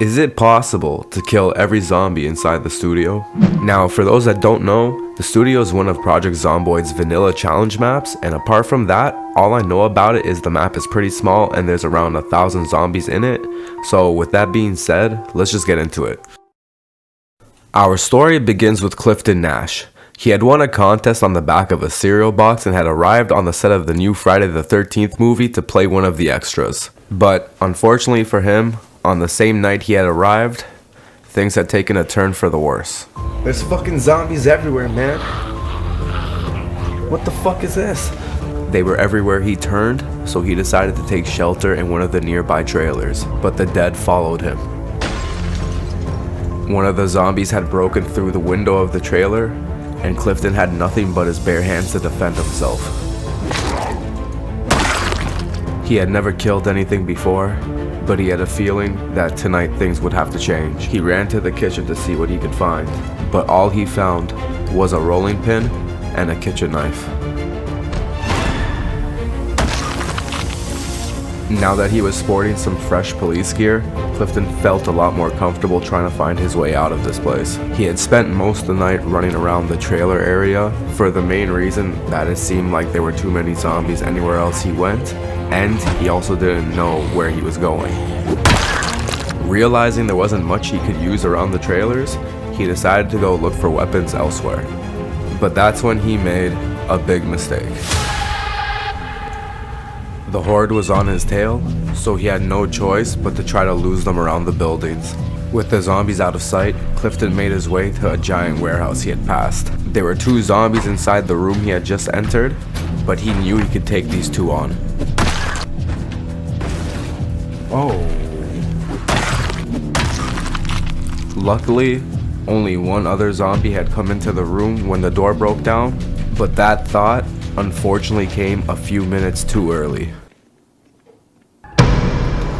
Is it possible to kill every zombie inside the studio? Now, for those that don't know, the studio is one of Project Zomboid's vanilla challenge maps, and apart from that, all I know about it is the map is pretty small and there's around 1,000 zombies in it. So with that being said, let's just get into it. Our story begins with Clifton Nash. He had won a contest on the back of a cereal box and had arrived on the set of the new Friday the 13th movie to play one of the extras. But unfortunately for him, on the same night he had arrived, things had taken a turn for the worse. There's fucking zombies everywhere, man. What the fuck is this? They were everywhere he turned, so he decided to take shelter in one of the nearby trailers, but the dead followed him. One of the zombies had broken through the window of the trailer, and Clifton had nothing but his bare hands to defend himself. He had never killed anything before, but he had a feeling that tonight things would have to change. He ran to the kitchen to see what he could find, but all he found was a rolling pin and a kitchen knife. Now that he was sporting some fresh police gear, Clifton felt a lot more comfortable trying to find his way out of this place. He had spent most of the night running around the trailer area for the main reason that it seemed like there were too many zombies anywhere else he went, and he also didn't know where he was going. Realizing there wasn't much he could use around the trailers, he decided to go look for weapons elsewhere. But that's when he made a big mistake. The horde was on his tail, so he had no choice but to try to lose them around the buildings. With the zombies out of sight, Clifton made his way to a giant warehouse he had passed. There were 2 zombies inside the room he had just entered, but he knew he could take these 2 on. Oh. Luckily, only one other zombie had come into the room when the door broke down, but that thought unfortunately came a few minutes too early.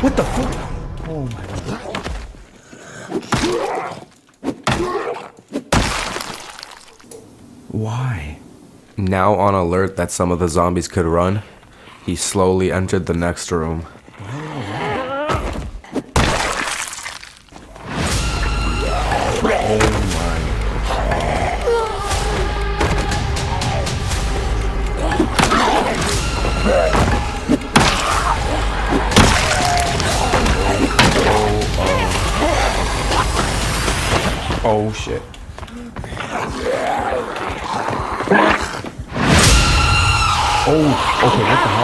What the fuck? Oh my god. Why? Now on alert that some of the zombies could run, he slowly entered the next room. Oh shit. Oh, okay, what the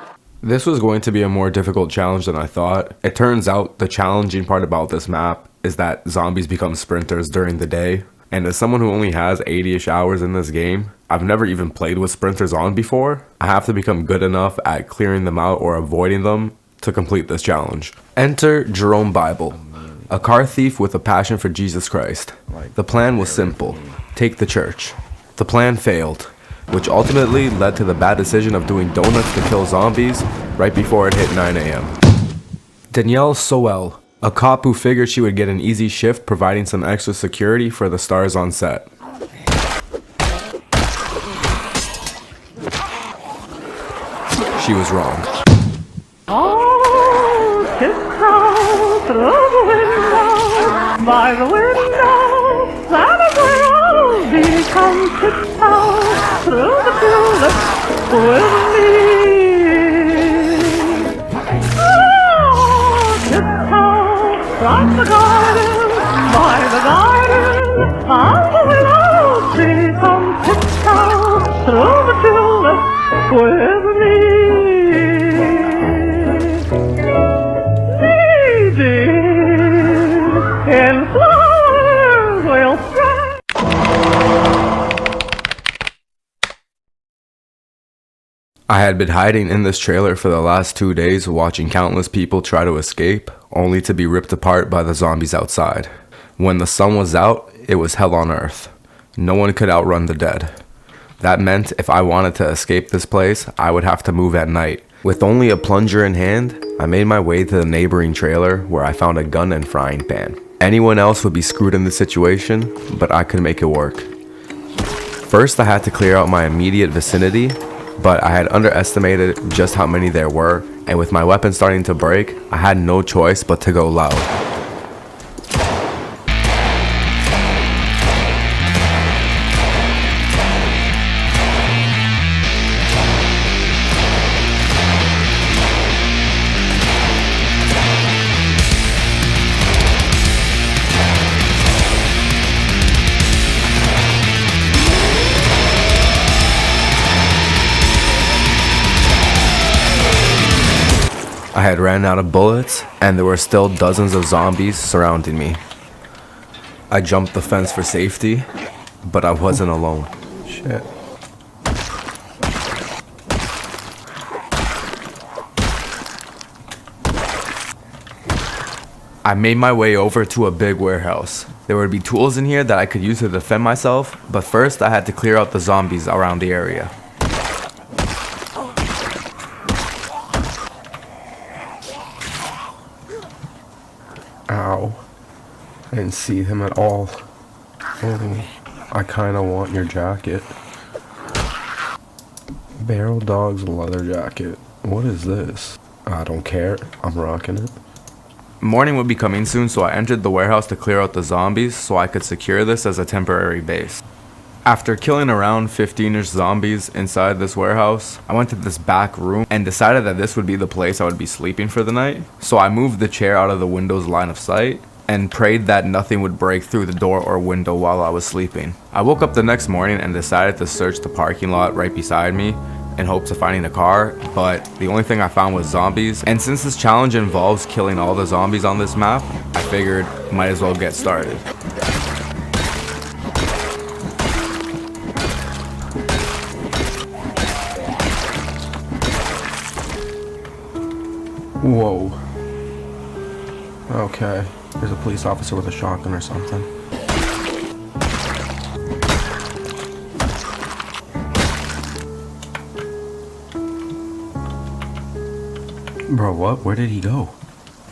hell? This was going to be a more difficult challenge than I thought. It turns out the challenging part about this map is that zombies become sprinters during the day. And as someone who only has 80-ish hours in this game, I've never even played with sprinters on before. I have to become good enough at clearing them out or avoiding them to complete this challenge. Enter Jerome Bible, a car thief with a passion for Jesus Christ. The plan was simple: take the church. The plan failed, which ultimately led to the bad decision of doing donuts to kill zombies right before it hit 9 a.m. Danielle Sowell, a cop who figured she would get an easy shift providing some extra security for the stars on set. She was wrong. Oh, tiptoe through the window, by the window, that is where I'll be. Come tiptoe through the tulips with me. Oh, tiptoe from the garden, by the garden, on the willow tree. Come tiptoe through the tulips with me. In flowers we'll spread. I had been hiding in this trailer for the last 2 days, watching countless people try to escape, only to be ripped apart by the zombies outside. When the sun was out, it was hell on earth. No one could outrun the dead. That meant if I wanted to escape this place, I would have to move at night. With only a plunger in hand, I made my way to the neighboring trailer where I found a gun and frying pan. Anyone else would be screwed in this situation, but I could make it work. First, I had to clear out my immediate vicinity, but I had underestimated just how many there were, and with my weapon starting to break, I had no choice but to go loud. I had ran out of bullets, and there were still dozens of zombies surrounding me. I jumped the fence for safety, but I wasn't alone. Shit. I made my way over to a big warehouse. There would be tools in here that I could use to defend myself, but first I had to clear out the zombies around the area. Ow. I didn't see him at all. Oh, I kinda want your jacket. Barrel Dog's leather jacket. What is this? I don't care. I'm rocking it. Morning would be coming soon, so I entered the warehouse to clear out the zombies so I could secure this as a temporary base. After killing around 15-ish zombies inside this warehouse, I went to this back room and decided that this would be the place I would be sleeping for the night. So I moved the chair out of the window's line of sight and prayed that nothing would break through the door or window while I was sleeping. I woke up the next morning and decided to search the parking lot right beside me in hopes of finding a car, but the only thing I found was zombies. And since this challenge involves killing all the zombies on this map, I figured might as well get started. Whoa. Okay. There's a police officer with a shotgun or something. Bro, what? Where did he go?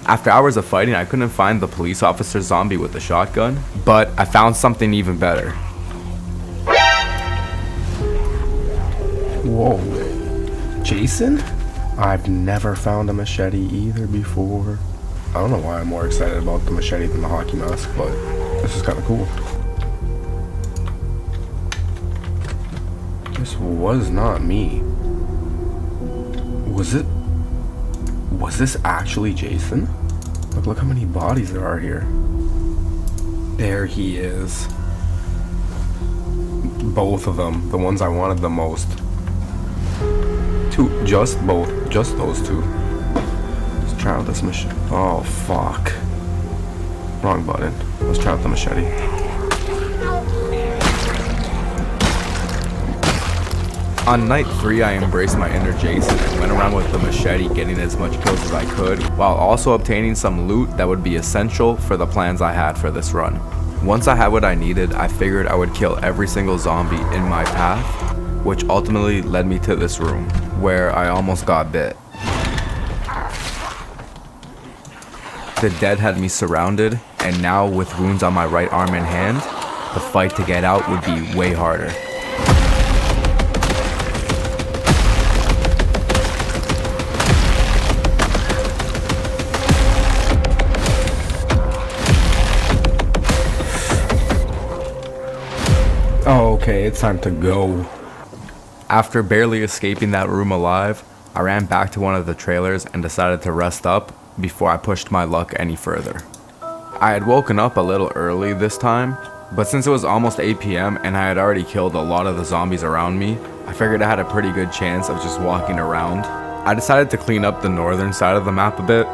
After hours of fighting, I couldn't find the police officer zombie with the shotgun, but I found something even better. Whoa. Jason? I've never found a machete either before. I don't know why I'm more excited about the machete than the hockey mask, but this is kind of cool. This was not me. Was this actually Jason? Look how many bodies there are here. There he is. Both of them, the ones I wanted the most. Just those two. Let's try out this machete. Oh, fuck. Wrong button. Let's try out the machete. On night 3, I embraced my inner Jason and went around with the machete getting as much kills as I could, while also obtaining some loot that would be essential for the plans I had for this run. Once I had what I needed, I figured I would kill every single zombie in my path, which ultimately led me to this room, where I almost got bit. The dead had me surrounded, and now with wounds on my right arm and hand, the fight to get out would be way harder. Oh, okay, it's time to go. After barely escaping that room alive, I ran back to one of the trailers and decided to rest up before I pushed my luck any further. I had woken up a little early this time, but since it was almost 8 p.m. and I had already killed a lot of the zombies around me, I figured I had a pretty good chance of just walking around. I decided to clean up the northern side of the map a bit.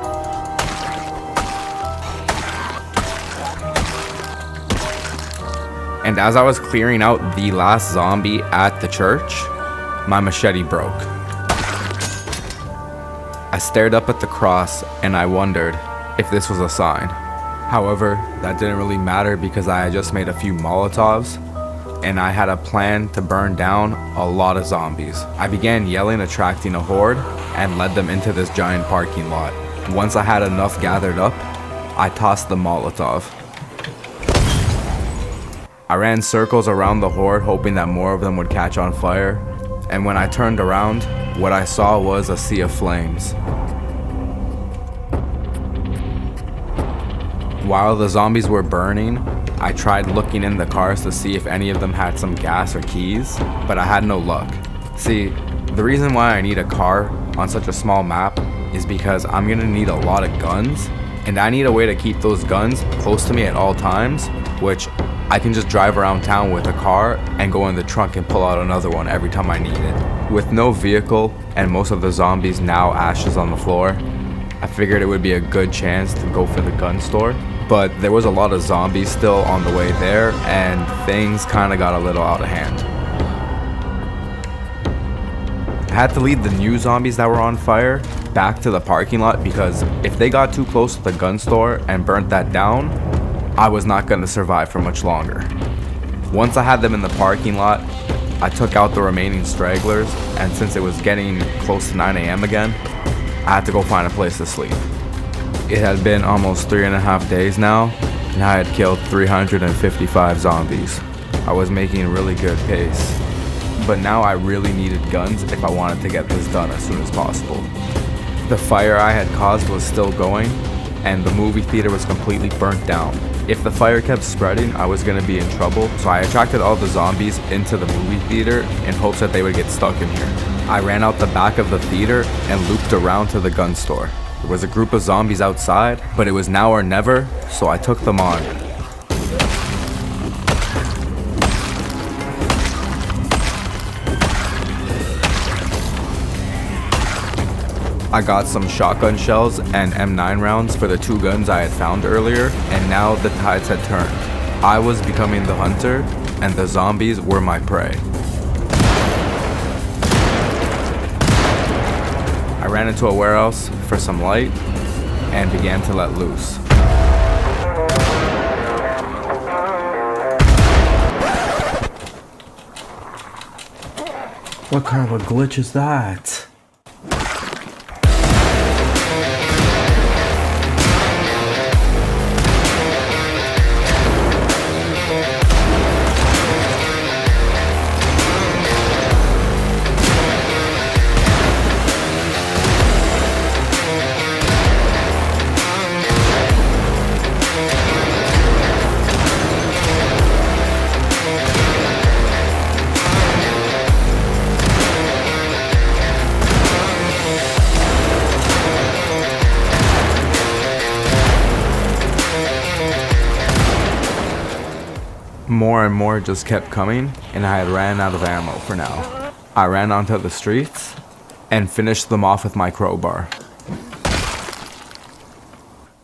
And as I was clearing out the last zombie at the church, my machete broke. I stared up at the cross and I wondered if this was a sign. However, that didn't really matter because I had just made a few Molotovs and I had a plan to burn down a lot of zombies. I began yelling, attracting a horde, and led them into this giant parking lot. Once I had enough gathered up, I tossed the Molotov. I ran circles around the horde hoping that more of them would catch on fire, And when I turned around, what I saw was a sea of flames. While the zombies were burning, I tried looking in the cars to see if any of them had some gas or keys, but I had no luck. See, the reason why I need a car on such a small map is because I'm gonna need a lot of guns, and I need a way to keep those guns close to me at all times, which I can just drive around town with a car and go in the trunk and pull out another one every time I need it. With no vehicle and most of the zombies now ashes on the floor, I figured it would be a good chance to go for the gun store. But there was a lot of zombies still on the way there, and things kinda got a little out of hand. I had to lead the new zombies that were on fire back to the parking lot because if they got too close to the gun store and burnt that down, I was not gonna survive for much longer. Once I had them in the parking lot, I took out the remaining stragglers, and since it was getting close to 9 a.m. again, I had to go find a place to sleep. It had been almost 3.5 days now, and I had killed 355 zombies. I was making really good pace, but now I really needed guns if I wanted to get this done as soon as possible. The fire I had caused was still going, and the movie theater was completely burnt down. If the fire kept spreading, I was gonna be in trouble, so I attracted all the zombies into the movie theater in hopes that they would get stuck in here. I ran out the back of the theater and looped around to the gun store. There was a group of zombies outside, but it was now or never, so I took them on. I got some shotgun shells and M9 rounds for the 2 guns I had found earlier, and now the tides had turned. I was becoming the hunter, and the zombies were my prey. I ran into a warehouse for some light and began to let loose. What kind of a glitch is that? 'More and more just kept coming, and I had ran out of ammo for now. I ran onto the streets and finished them off with my crowbar.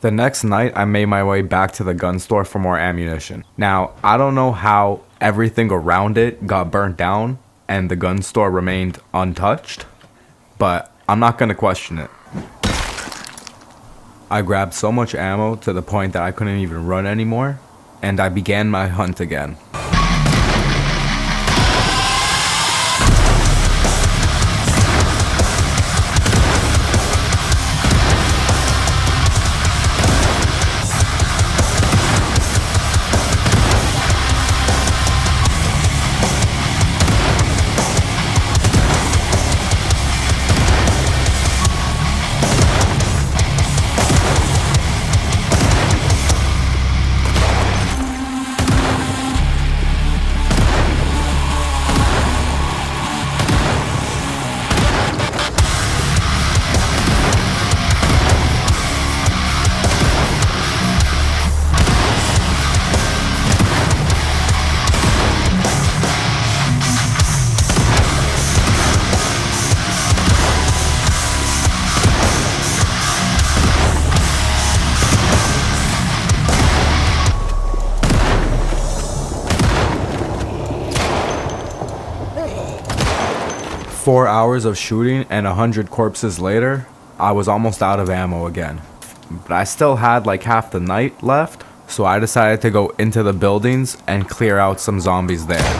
The next night, I made my way back to the gun store for more ammunition. Now, I don't know how everything around it got burnt down and the gun store remained untouched, but I'm not gonna question it. I grabbed so much ammo to the point that I couldn't even run anymore, and I began my hunt again. Four hours of shooting and 100 corpses later, I was almost out of ammo again. But I still had like half the night left, so I decided to go into the buildings and clear out some zombies there.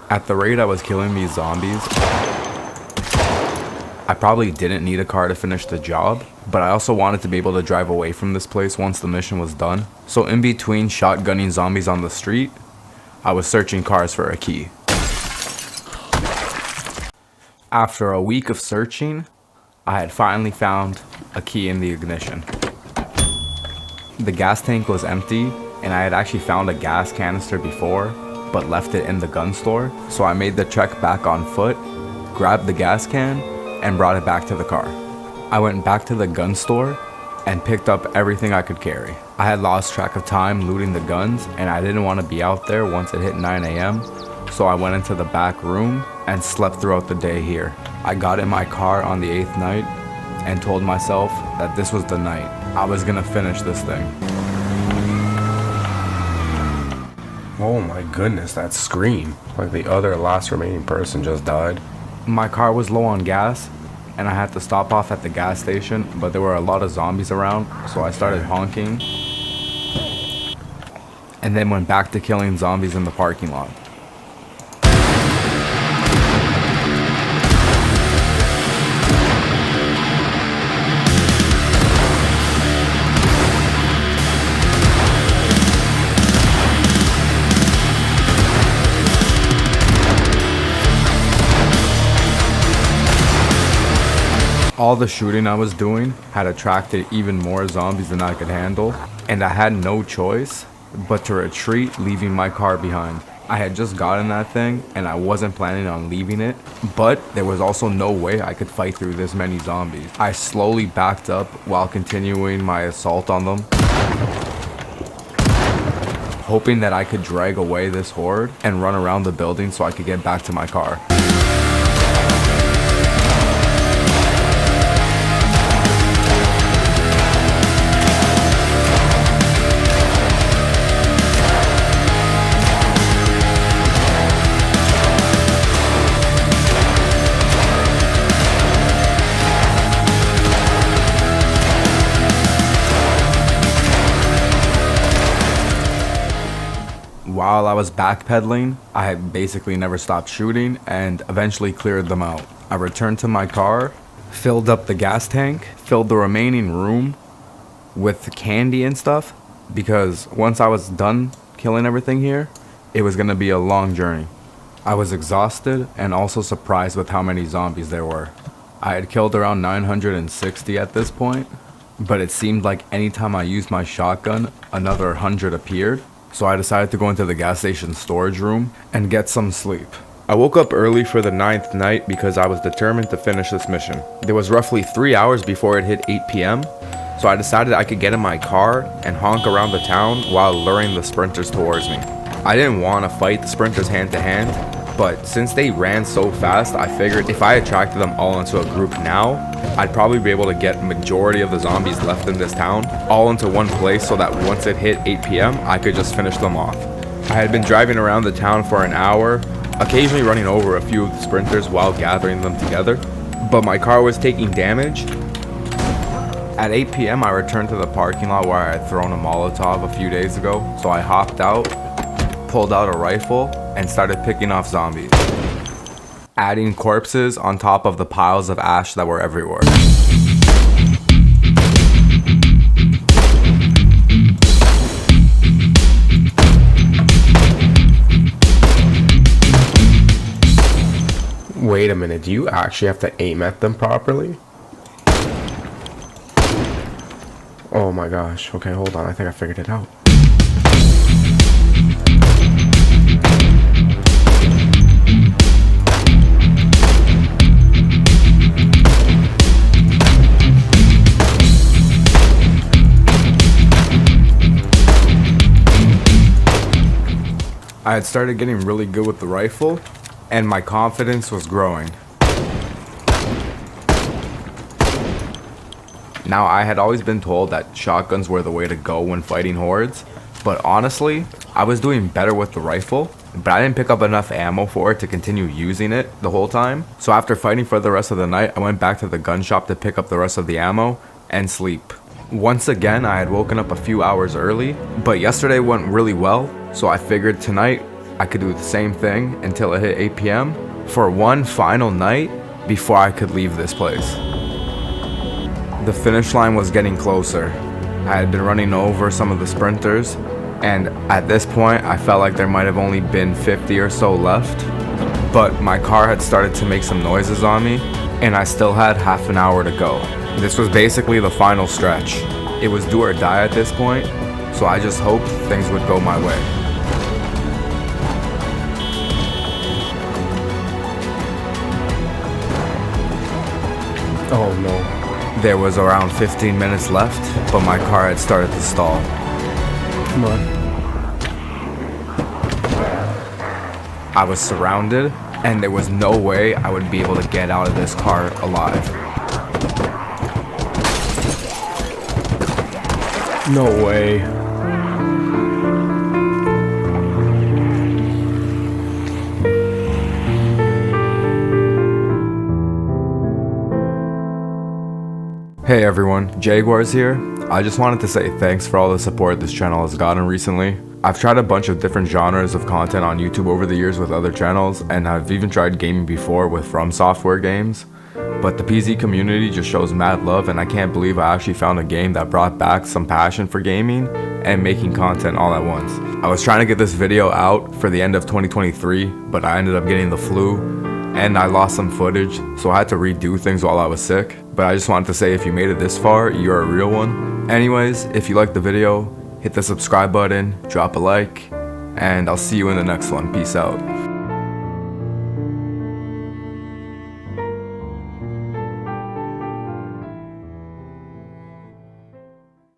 At the rate I was killing these zombies, I probably didn't need a car to finish the job, but I also wanted to be able to drive away from this place once the mission was done. So in between shotgunning zombies on the street, I was searching cars for a key. After a week of searching, I had finally found a key in the ignition. The gas tank was empty, and I had actually found a gas canister before, but left it in the gun store. So I made the trek back on foot, grabbed the gas can, and brought it back to the car. I went back to the gun store and picked up everything I could carry. I had lost track of time looting the guns, and I didn't want to be out there once it hit 9 a.m. So I went into the back room and slept throughout the day here. I got in my car on the 8th night and told myself that this was the night. I was gonna finish this thing. Oh my goodness, that scream. Like the other last remaining person just died. My car was low on gas, and I had to stop off at the gas station, but there were a lot of zombies around, so I started honking, and then went back to killing zombies in the parking lot. All the shooting I was doing had attracted even more zombies than I could handle, and I had no choice but to retreat, leaving my car behind. I had just gotten that thing, and I wasn't planning on leaving it, but there was also no way I could fight through this many zombies. I slowly backed up while continuing my assault on them, hoping that I could drag away this horde and run around the building so I could get back to my car. While I was backpedaling, I had basically never stopped shooting and eventually cleared them out. I returned to my car, filled up the gas tank, filled the remaining room with candy and stuff, because once I was done killing everything here, it was gonna be a long journey. I was exhausted and also surprised with how many zombies there were. I had killed around 960 at this point, but it seemed like anytime I used my shotgun, another 100 appeared. So I decided to go into the gas station storage room and get some sleep. I woke up early for the 9th night because I was determined to finish this mission. There was roughly 3 hours before it hit 8 p.m, so I decided I could get in my car and honk around the town while luring the sprinters towards me. I didn't want to fight the sprinters hand to hand, but since they ran so fast, I figured if I attracted them all into a group now, I'd probably be able to get majority of the zombies left in this town all into one place so that once it hit 8 p.m, I could just finish them off. I had been driving around the town for an hour, occasionally running over a few of the sprinters while gathering them together, but my car was taking damage. At 8 p.m, I returned to the parking lot where I had thrown a Molotov a few days ago, so I hopped out, pulled out a rifle, and started picking off zombies, adding corpses on top of the piles of ash that were everywhere. Wait a minute, do you actually have to aim at them properly? Oh my gosh, okay, hold on, I think I figured it out. I had started getting really good with the rifle, and my confidence was growing. Now, I had always been told that shotguns were the way to go when fighting hordes, but honestly, I was doing better with the rifle, but I didn't pick up enough ammo for it to continue using it the whole time. So after fighting for the rest of the night, I went back to the gun shop to pick up the rest of the ammo and sleep. Once again, I had woken up a few hours early, but yesterday went really well, so I figured tonight I could do the same thing until it hit 8 p.m. for one final night before I could leave this place. The finish line was getting closer. I had been running over some of the sprinters, and at this point I felt like there might have only been 50 or so left. but my car had started to make some noises on me, and I still had half an hour to go. This was basically the final stretch. It was do or die at this point, so I just hoped things would go my way. Oh no. There was around 15 minutes left, but my car had started to stall. Come on. I was surrounded, and there was no way I would be able to get out of this car alive. No way. Hey everyone, Jaguars here. I just wanted to say thanks for all the support this channel has gotten recently. I've tried a bunch of different genres of content on YouTube over the years with other channels, and I've even tried gaming before with From Software games. But the PZ community just shows mad love, and I can't believe I actually found a game that brought back some passion for gaming and making content all at once. I was trying to get this video out for the end of 2023, but I ended up getting the flu, and I lost some footage, so I had to redo things while I was sick. But I just wanted to say if you made it this far, you're a real one. Anyways, if you liked the video, hit the subscribe button, drop a like, and I'll see you in the next one. Peace out.